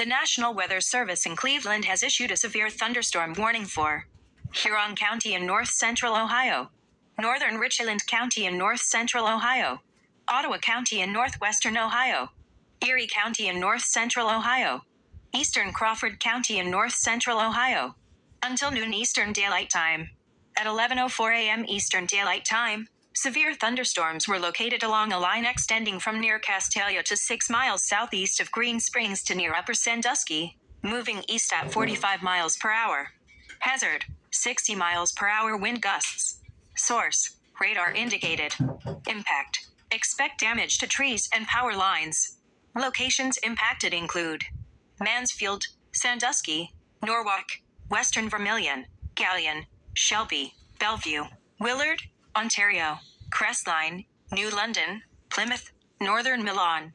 National Weather Service in Cleveland has issued a severe thunderstorm warning for Huron County in north-central Ohio, northern Richland County in north-central Ohio, Ottawa County in northwestern Ohio, Erie County in north-central Ohio, eastern Crawford County in north-central Ohio, until noon Eastern Daylight Time. At 11:04 a.m. Eastern Daylight Time, severe thunderstorms were located along a line extending from near Castalia to 6 miles southeast of Green Springs to near Upper Sandusky, moving east at 45 miles per hour. Hazard: 60 miles per hour wind gusts. Source: radar indicated. Impact: expect damage to trees and power lines. Locations impacted include Mansfield, Sandusky, Norwalk, Western Vermilion, Gallion, Shelby, Bellevue, Willard, Ontario, Crestline, New London, Plymouth, Northern Milan,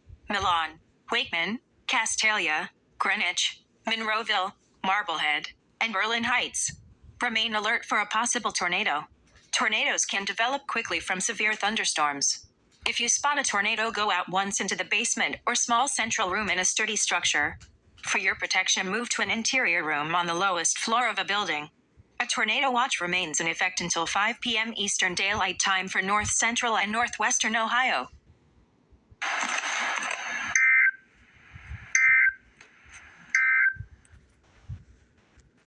Wakeman, Castalia, Greenwich, Monroeville, Marblehead, and Berlin Heights. Remain alert for a possible tornado. Tornadoes can develop quickly from severe thunderstorms. If you spot a tornado, go out once into the basement or small central room in a sturdy structure. For your protection, move to an interior room on the lowest floor of a building. A tornado watch remains in effect until 5 p.m. Eastern Daylight Time for north central and northwestern Ohio.